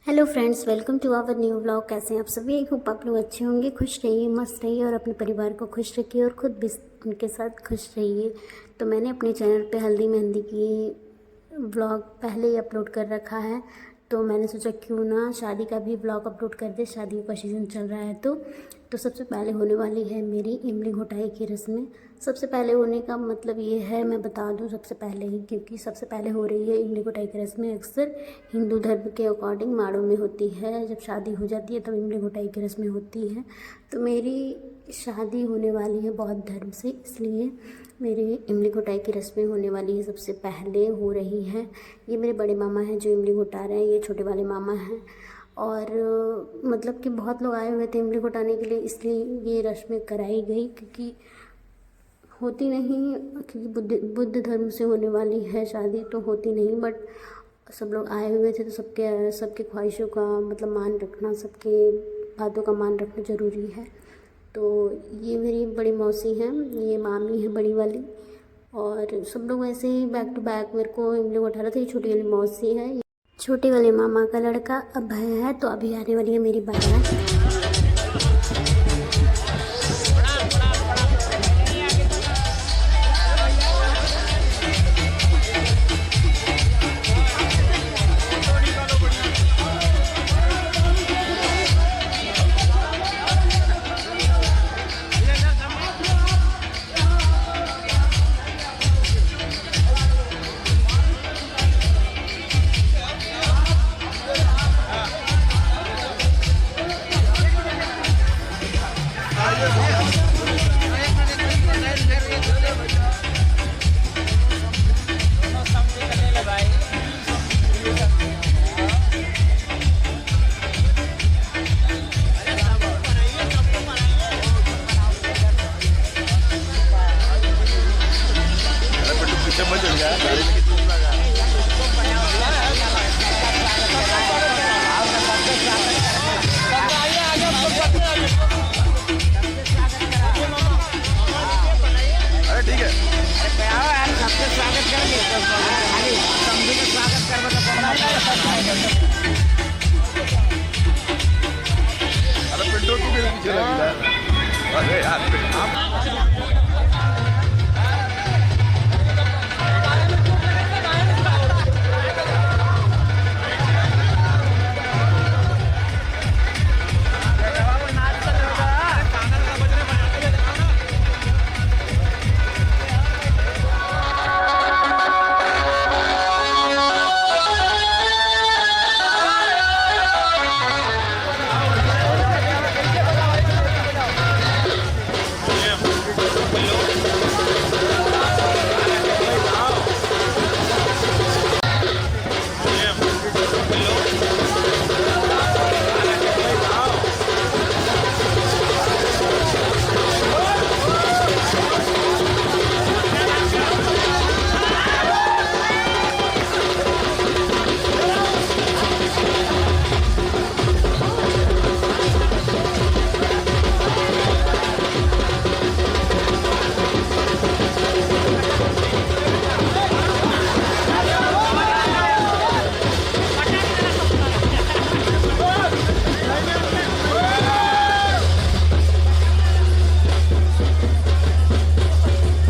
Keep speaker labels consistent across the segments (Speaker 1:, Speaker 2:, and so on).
Speaker 1: Hello friends, welcome to our new vlog. कैसे हैं आप सभी? आई होप आप लोग अच्छे होंगे, खुश रहिए, मस्त रहिए और अपने परिवार को खुश रखिए और ख़ुद भी उनके साथ खुश रहिए। तो मैंने अपने चैनल पे हल्दी मेहंदी की व्लॉग पहले ही अपलोड कर रखा है, तो मैंने सोचा क्यों ना शादी का भी व्लॉग अपलोड कर दे। शादी का सीज़न चल रहा है तो सबसे पहले होने वाली है मेरी इमली घोटाई की रस्में। सबसे पहले होने का मतलब ये है, मैं बता दूं सबसे पहले ही, क्योंकि सबसे पहले हो रही है इमली घोटाई की रस्में। अक्सर हिंदू धर्म के अकॉर्डिंग माड़ों में होती है, जब शादी हो जाती है तब इमली घोटाई की रस्में होती हैं। तो मेरी शादी होने वाली है बौद्ध धर्म से, इसलिए मेरी इमली घोटाई की रस्में होने वाली है, सबसे पहले हो रही है। ये मेरे बड़े मामा हैं जो इमली घोटा रहे हैं, ये छोटे वाले मामा हैं। और मतलब कि बहुत लोग आए हुए थे इमली घोटाने के लिए, इसलिए ये रस्में कराई गई, क्योंकि होती नहीं, क्योंकि बुद्ध धर्म से होने वाली है शादी तो होती नहीं, बट सब लोग आए हुए थे तो सबके ख्वाहिशों का मतलब मान रखना, सबके बातों का मान रखना ज़रूरी है। तो ये मेरी बड़ी मौसी हैं, ये मामी है बड़ी वाली, और सब लोग ऐसे ही बैक टू बैक मेरे को इमली घोटा रहे थे। ये छोटी वाली मौसी है, छोटे वाले मामा का लड़का अभय है। तो अभी आने वाली है मेरी बारात।
Speaker 2: अरे यार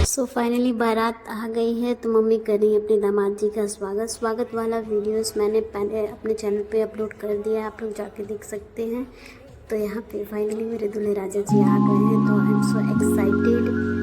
Speaker 1: सो फाइनली बारात आ गई है, तो मम्मी कर रही है अपने दामाद जी का स्वागत वाला वीडियोस मैंने पहले अपने चैनल पे अपलोड कर दिया है, आप लोग जाके देख सकते हैं। तो यहाँ पे फाइनली मेरे दूल्हे राजा जी आ गए हैं, तो आई एम सो एक्साइटेड।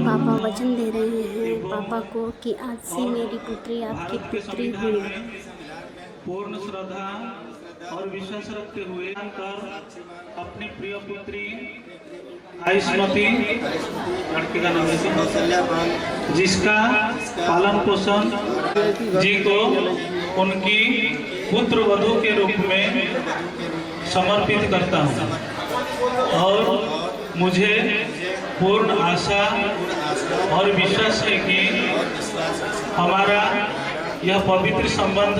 Speaker 1: पापा वचन दे रहे हैं पापा को कि आज से मेरी पुत्री आपकी पुत्री हुई।
Speaker 3: पूर्ण श्रद्धा और विश्वास रखते हुए कर अपनी प्रिय पुत्री आयुष्मती लड़की का नाम है जिसका पालन पोषण जी को उनकी पुत्र वधू के रूप में समर्पित करता हूँ और मुझे पूर्ण आशा और विश्वास है कि हमारा यह पवित्र संबंध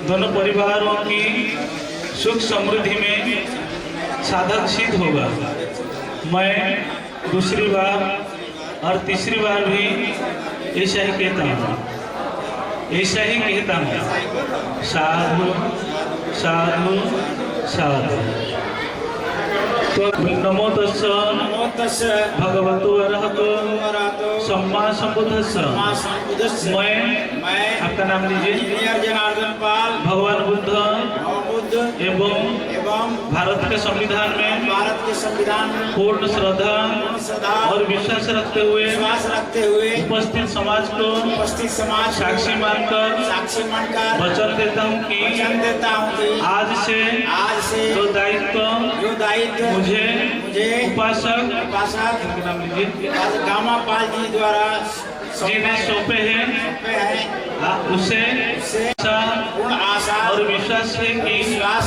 Speaker 3: दोनों परिवारों की सुख समृद्धि में साधक सिद्ध होगा। मैं दूसरी बार और तीसरी बार भी ऐसा ही कहता हूँ, ऐसा ही कहता हूँ, साधु साधु साधु। तो नमो तस्स भगवतो अरहतो सम्मा सम्बुद्धस्स। मैं आपका नाम लीजिए
Speaker 4: जनार्दन पाल
Speaker 3: भगवान बुद्ध एवं भारत के संविधान में पूर्ण श्रद्धा और विश्वास रखते हुए उपस्थित समाज को साक्षी मानकर वचन देता हूँ कि आज से जो दायित्व मुझे उपासक नाम लीजिए
Speaker 4: गामा पाल जी द्वारा
Speaker 3: जिन्हें सौंपे हैं उसे
Speaker 4: पूर्ण आशा
Speaker 3: और विश्वास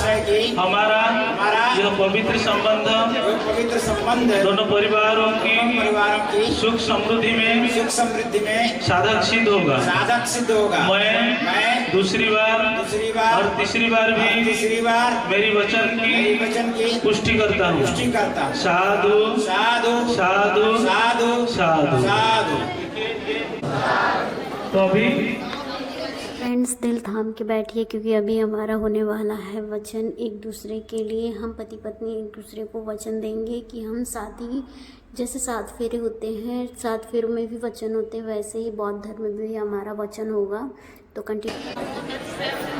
Speaker 3: है कि हमारा यह पवित्र संबंध दोनों परिवारों की सुख समृद्धि में साधक सिद्ध होगा। मैं दूसरी बार और तीसरी बार भी मेरी वचन की पुष्टि करता हूँ। साधु साधु साधु साधु साधु। तो अभी
Speaker 1: फ्रेंड्स दिल थाम के बैठिए क्योंकि अभी हमारा होने वाला है वचन एक दूसरे के लिए। हम पति पत्नी एक दूसरे को वचन देंगे कि हम शादी जैसे 7 फेरे होते हैं 7 फेरों में भी वचन होते हैं, वैसे ही बौद्ध धर्म में भी हमारा वचन होगा। तो कंटिन्यू।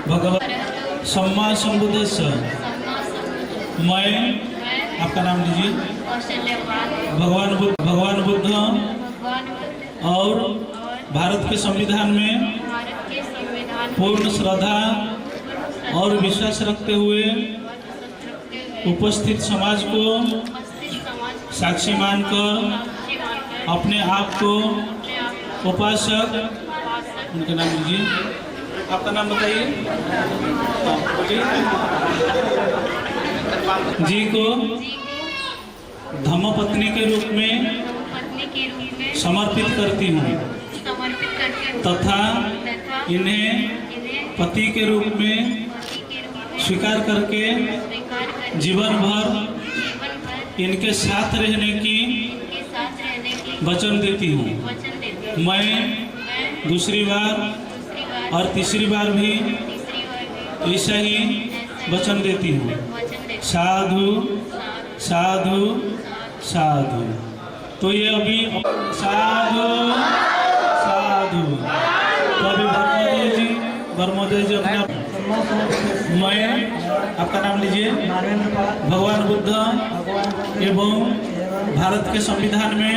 Speaker 3: भगवान सम्मा सम्बुद्धस्स। मैं आपका नाम लीजिए भगवान बुद्ध और भारत के संविधान में पूर्ण श्रद्धा और विश्वास रखते हुए उपस्थित समाज को साक्षी मानकर अपने आप को उपासक उनका नाम लीजिए, आपका नाम बताइए जी को धर्मपत्नी के रूप में
Speaker 5: पत्नी के रूप में
Speaker 3: समर्पित करती हूँ
Speaker 5: समर्पित करती हूँ
Speaker 3: तथा
Speaker 5: तथा
Speaker 3: इन्हें
Speaker 5: इन्हें
Speaker 3: पति के रूप में
Speaker 5: पति के रूप में
Speaker 3: स्वीकार करके
Speaker 5: स्वीकार कर
Speaker 3: जीवन भर
Speaker 5: जीवन भर
Speaker 3: इनके साथ रहने की
Speaker 5: के साथ रहने की
Speaker 3: वचन देती हूँ।
Speaker 5: वचन देती हूँ।
Speaker 3: मैं
Speaker 5: मैं
Speaker 3: दूसरी बार
Speaker 5: दूसरी बार
Speaker 3: और तीसरी बार भी
Speaker 5: तीसरी बार भी
Speaker 3: ऐसा ही वचन देती हूँ।
Speaker 5: वचन देती
Speaker 3: साधु
Speaker 5: हूँ।
Speaker 3: साधु साधु। तो ये अभी साधु साधु। तो अभी ब्रह्मोदय जी अपने मैं आपका नाम लीजिए। भगवान बुद्ध एवं भारत के संविधान में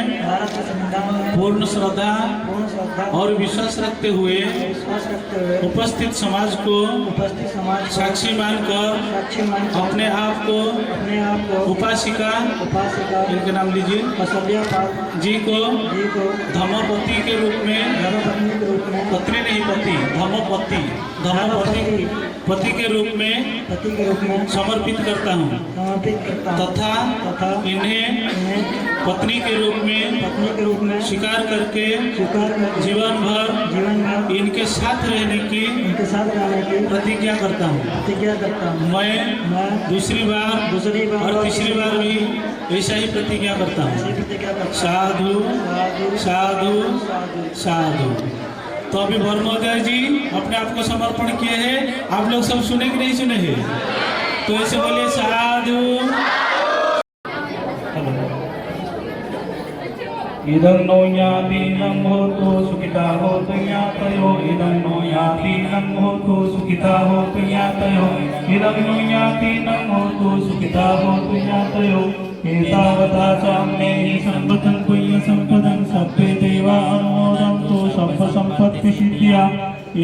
Speaker 3: पूर्ण श्रद्धा और विश्वास रखते हुए उपस्थित समाज को साक्षी मानकर अपने आप को उपासिका इनके नाम लीजिए जी को धर्मपति के रूप में पत्नी नहीं पति धर्मपति पति के रूप में समर्पित करता हूँ तथा इन्हें पत्नी के रूप में स्वीकार करके जीवन भर इनके साथ रहने की प्रतिज्ञा करता हूँ। मैं दूसरी बार और तीसरी बार भी ऐसा ही प्रतिज्ञा करता हूँ। साधु साधु साधु। तो अभी ब्रह्मोदय जी अपने आप को समर्पण किए हैं। आप लोग सब सुने कि नहीं सुने हैं? तो ऐसे बोलिए साधु। इदं नो यातीनं होतु सुखिता होतु यातयो इदं नो यातीनं होतु सुखिता होतु यातयो इदं नो यातीनं होतु सुखिता होतु यातयो एतावता साम्ये संपदं पुण्य संपदं सभ्ये देवा अनुमोदन्तु सर्व संपत्ति सिद्धिया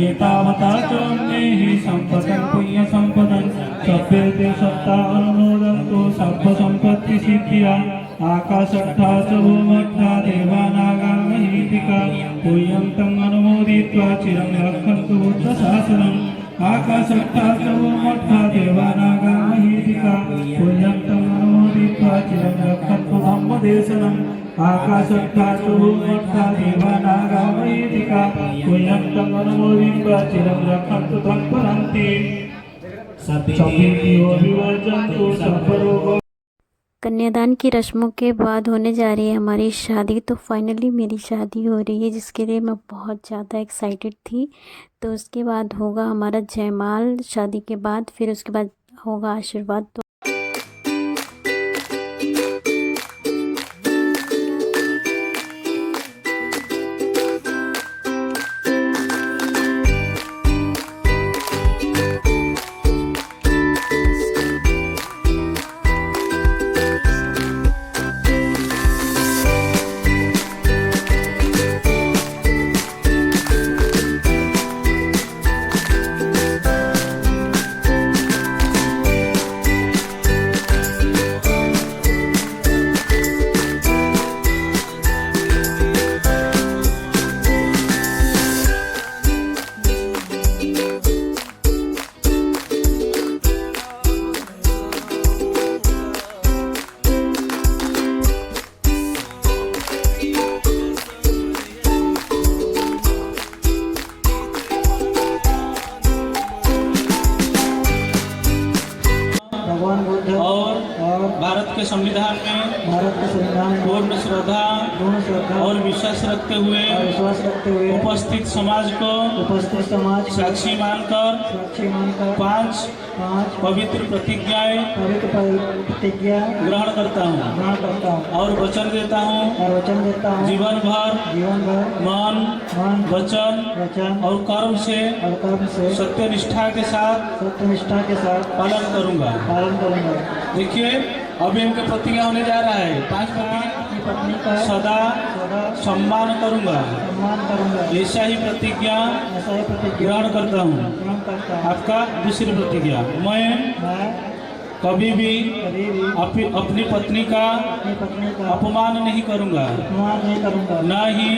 Speaker 3: एतावता साम्ये संपदं पुण्य संपदं सभ्ये देवता अनुमोदन्तु सर्व संपत्ति सिद्धिया आकाशट्ठा च भूमट्ठा देवानागामहीतिका पूयन्तम् अनुमोदित्वा चिरं रक्षन्तु बुद्धशासनम् आकाशट्ठा च भूमट्ठा देवानागामहीतिका पूयन्तम् अनुमोदित्वा चिरं रक्षन्तु धम्मदेशनम् आकाशट्ठा च भूमट्ठा देवानागामहीतिका पूयन्तम् अनुमोदित्वा चिरं रक्षन्तु तत्परन्ति सभ्यो विवर्जन्तु सर्वरोगो।
Speaker 1: कन्यादान की रस्मों के बाद होने जा रही है हमारी शादी। तो फाइनली मेरी शादी हो रही है जिसके लिए मैं बहुत ज़्यादा एक्साइटेड थी। तो उसके बाद होगा हमारा जयमाल शादी के बाद, फिर उसके बाद होगा आशीर्वाद। तो
Speaker 3: और भारत के संविधान में पूर्ण श्रद्धा और विश्वास रखते हुए उपस्थित समाज को साक्षी मानकर 5 पवित्र प्रतिज्ञाएं ग्रहण करता हूँ और वचन देता हूँ जीवन भर मन वचन और कर्म से सत्यनिष्ठा के साथ पालन करूँगा। देखिए अभी इनके प्रतिज्ञा होने जा रहा है। 5 पत्नी का सदा सम्मान करूँगा, ऐसा ही प्रतिज्ञा ग्रहण करता हूँ। आपका दूसरी प्रतिज्ञा, मैं कभी भी अपनी पत्नी का अपमान नहीं करूँगा, न ही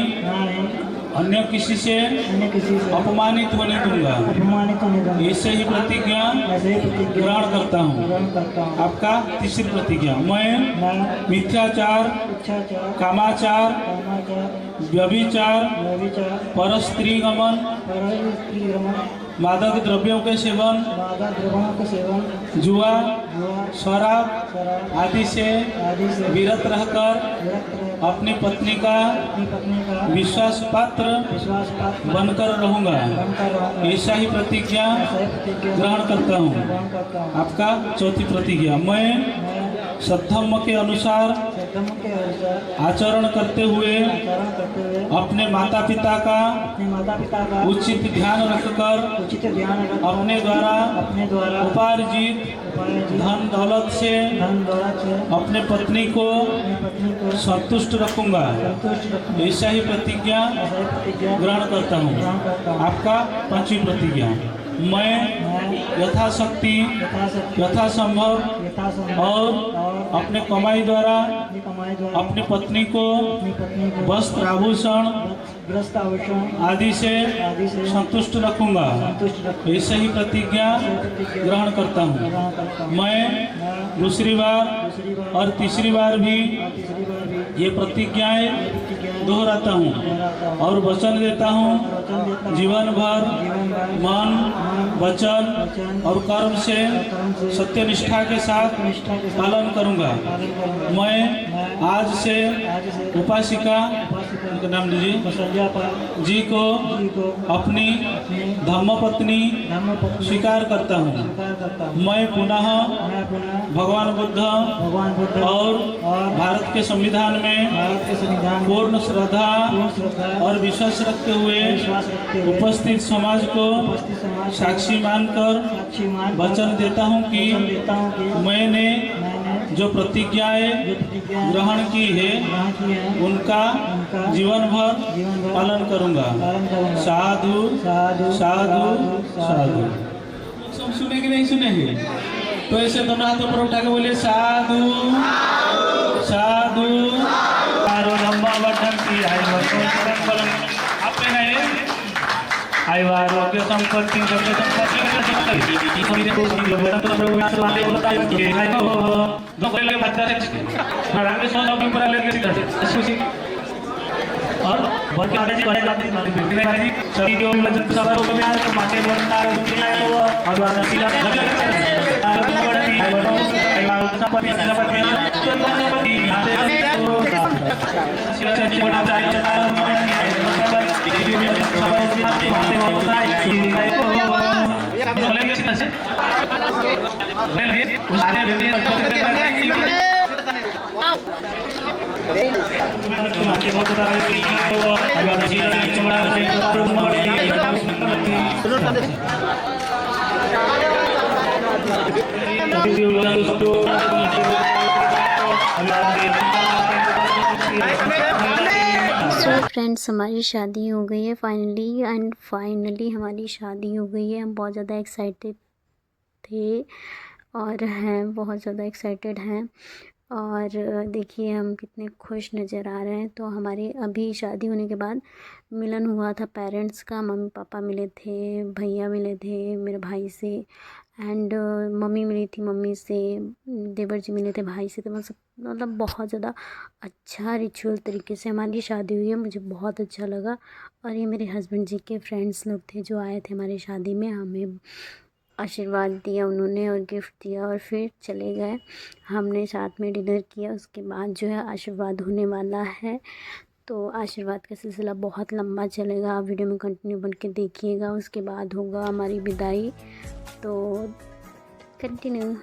Speaker 3: अन्य किसी से
Speaker 6: अन्य किसी से
Speaker 3: अपमानित होने दूंगा।
Speaker 6: अपमानित होने दूंगा।
Speaker 3: ऐसे ही प्रतिज्ञा
Speaker 6: ऐसे ही प्रतिज्ञा
Speaker 3: ग्रहण करता हूँ।
Speaker 6: ग्रहण करता हूँ।
Speaker 3: आपका तीसरी प्रतिज्ञा, मैं
Speaker 6: मैं
Speaker 3: मिथ्याचार,
Speaker 6: इच्छाचार,
Speaker 3: कामाचार,
Speaker 6: कामाचार,
Speaker 3: व्यभिचार,
Speaker 6: व्यभिचार,
Speaker 3: परस्त्री गमन,
Speaker 6: परस्त्री गमन,
Speaker 3: मादक द्रव्यों के सेवन,
Speaker 6: मादक द्रव्यों के सेवन,
Speaker 3: जुआ,
Speaker 6: जुआ,
Speaker 3: शराब
Speaker 6: शराब
Speaker 3: आदि से
Speaker 6: आदि से
Speaker 3: विरत रहकर
Speaker 6: विरक्त रह
Speaker 3: अपनी पत्नी का
Speaker 6: अपनी पत्नी का
Speaker 3: विश्वास पात्र
Speaker 6: विश्वास पात्र
Speaker 3: बनकर रहूंगा।
Speaker 6: बनकर रहूंगा।
Speaker 3: ऐसा ही प्रतिज्ञा
Speaker 6: ऐसा ही प्रतिज्ञा
Speaker 3: ग्रहण करता हूँ।
Speaker 6: ग्रहण करता हूँ।
Speaker 3: आपका चौथी प्रतिज्ञा, मैं
Speaker 6: मैं
Speaker 3: सद्धम्म के अनुसार
Speaker 6: सद्धर्म के अनुसार
Speaker 3: आचरण करते हुए
Speaker 6: आचरण करते हुए
Speaker 3: अपने माता पिता का
Speaker 6: अपने माता पिता का
Speaker 3: उचित ध्यान रखकर
Speaker 6: उचित ध्यान रख
Speaker 3: अपने द्वारा उपार्जित
Speaker 6: उपार्जित
Speaker 3: धन दौलत से
Speaker 6: धन दौलत से
Speaker 3: अपने पत्नी को
Speaker 6: अपनी पत्नी को
Speaker 3: संतुष्ट रखूंगा।
Speaker 6: संतुष्ट रखूंगा।
Speaker 3: ऐसा ही प्रतिज्ञा
Speaker 6: ऐसा ही प्रतिज्ञा
Speaker 3: ग्रहण करता हूँ।
Speaker 6: ग्रहण करता हूँ।
Speaker 3: आपका पांचवी प्रतिज्ञा, मैं
Speaker 6: मैं
Speaker 3: यथाशक्ति
Speaker 6: यथाशक्ति
Speaker 3: यथासंभव
Speaker 6: यथासंभव
Speaker 3: और अपने कमाई द्वारा
Speaker 6: अपनी कमाई द्वारा
Speaker 3: अपनी पत्नी को
Speaker 6: अपनी पत्नी को
Speaker 3: वस्त्र आभूषण
Speaker 6: ग्रस्त आभूषण
Speaker 3: आदि से
Speaker 6: आदि से
Speaker 3: संतुष्ट रखूंगा।
Speaker 6: संतुष्ट रखूंगा।
Speaker 3: ऐसे ही प्रतिज्ञा ग्रहण करता हूँ।
Speaker 6: ग्रहण करता हूँ।
Speaker 3: मैं दूसरी बार और तीसरी बार भी
Speaker 6: तीसरी बार भी
Speaker 3: ये प्रतिज्ञाएं
Speaker 6: प्रतिज्ञाएं
Speaker 3: दोहराता हूँ
Speaker 6: दोहराता हूँ।
Speaker 3: और वचन देता हूँ
Speaker 6: वचन देता हूँ।
Speaker 3: जीवन भर
Speaker 6: जीवन भर
Speaker 3: मन, वचन और कर्म से सत्यनिष्ठा के साथ
Speaker 6: निष्ठा के साथ
Speaker 3: पालन करूँगा।
Speaker 6: पालन करूंगा।
Speaker 3: मैं आज से
Speaker 6: आज से
Speaker 3: उपासिका
Speaker 6: उपासिका
Speaker 3: उनका नाम लीजिए
Speaker 6: संज्ञा पर
Speaker 3: जी को
Speaker 6: जी को
Speaker 3: अपनी धर्मपत्नी
Speaker 6: धर्मपत्नी
Speaker 3: स्वीकार करता हूँ।
Speaker 6: स्वीकार करता हूँ।
Speaker 3: मैं पुनः
Speaker 6: मैं पुनः
Speaker 3: भगवान बुद्ध
Speaker 6: भगवान बुद्ध
Speaker 3: और
Speaker 6: और
Speaker 3: भारत के संविधान में
Speaker 6: भारत के संविधान में
Speaker 3: पूर्ण श्रद्धा
Speaker 6: पूर्ण श्रद्धा
Speaker 3: और विश्वास रखते हुए
Speaker 6: विश्वास रखते हुए
Speaker 3: उपस्थित समाज को
Speaker 6: उपस्थित समाज को
Speaker 3: साक्षी मानकर
Speaker 6: साक्षी मान
Speaker 3: वचन देता हूँ
Speaker 6: वचन
Speaker 3: कि
Speaker 6: देता हूँ कि
Speaker 3: मैंने
Speaker 6: मैंने
Speaker 3: जो प्रतिज्ञाएं
Speaker 6: जो प्रतिज्ञा
Speaker 3: ग्रहण की है
Speaker 6: ग्रहण की है
Speaker 3: उनका
Speaker 6: उनका
Speaker 3: जीवन भर
Speaker 6: जीवन भर
Speaker 3: पालन करूंगा।
Speaker 6: पालन करूंगा।
Speaker 3: साधु
Speaker 6: साधु
Speaker 3: साधु
Speaker 6: साधु
Speaker 3: साधु। सब सुने कि नहीं सुनेंगे? तो ऐसे दोनों हाथों पर उठा के बोलिए साधु साधु। लंबा वर्धन की आपने है आयुर्रोग्य संपत्ति और बहुत के आगे बढ़े जाते हैं सभी जो सब लोग में आए तो माथे बनता है उनके लिए वो और वानसीला
Speaker 1: सो फ्रेंड्स, हमारी शादी हो गई है फाइनली हमारी शादी हो गई है। हम बहुत ज़्यादा एक्साइटेड थे और हैं, बहुत ज़्यादा एक्साइटेड हैं। और देखिए हम कितने खुश नज़र आ रहे हैं। तो हमारी अभी शादी होने के बाद मिलन हुआ था पेरेंट्स का। मम्मी पापा मिले थे, भैया मिले थे मेरे भाई से, एंड मम्मी मिली थी मम्मी से, देवर जी मिले थे भाई से। तो मतलब बहुत ज़्यादा अच्छा रिचुअल तरीके से हमारी शादी हुई है। मुझे बहुत अच्छा लगा। और ये मेरे हस्बैंड जी के फ्रेंड्स लोग थे जो आए थे हमारी शादी में। हमें आशीर्वाद दिया उन्होंने और गिफ्ट दिया और फिर चले गए। हमने साथ में डिनर किया। उसके बाद जो है आशीर्वाद होने वाला है। तो आशीर्वाद का सिलसिला बहुत लंबा चलेगा। आप वीडियो में कंटिन्यू बन के देखिएगा। उसके बाद होगा हमारी विदाई। तो कंटिन्यू।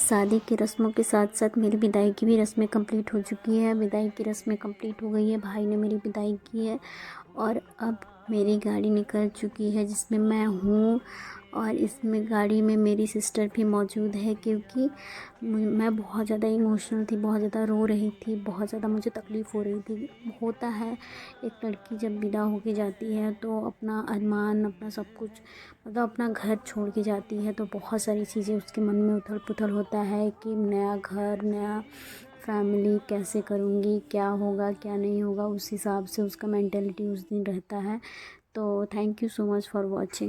Speaker 1: शादी की रस्मों के साथ साथ मेरी विदाई की भी रस्में कंप्लीट हो चुकी है। विदाई की रस्में कंप्लीट हो गई है, भाई ने मेरी विदाई की है और अब मेरी गाड़ी निकल चुकी है जिसमें मैं हूँ। और इसमें गाड़ी में मेरी सिस्टर भी मौजूद है, क्योंकि मैं बहुत ज़्यादा इमोशनल थी, बहुत ज़्यादा रो रही थी, बहुत ज़्यादा मुझे तकलीफ़ हो रही थी। होता है, एक लड़की जब विदा होके जाती है तो अपना अरमान, अपना सब कुछ, मतलब अपना घर छोड़ के जाती है तो बहुत सारी चीज़ें उसके मन में उथल पुथल होता है कि नया घर, नया फैमिली कैसे करूँगी, क्या होगा क्या नहीं होगा, उस हिसाब से उसका मेंटालिटी उस दिन रहता है। तो thank you so much for watching.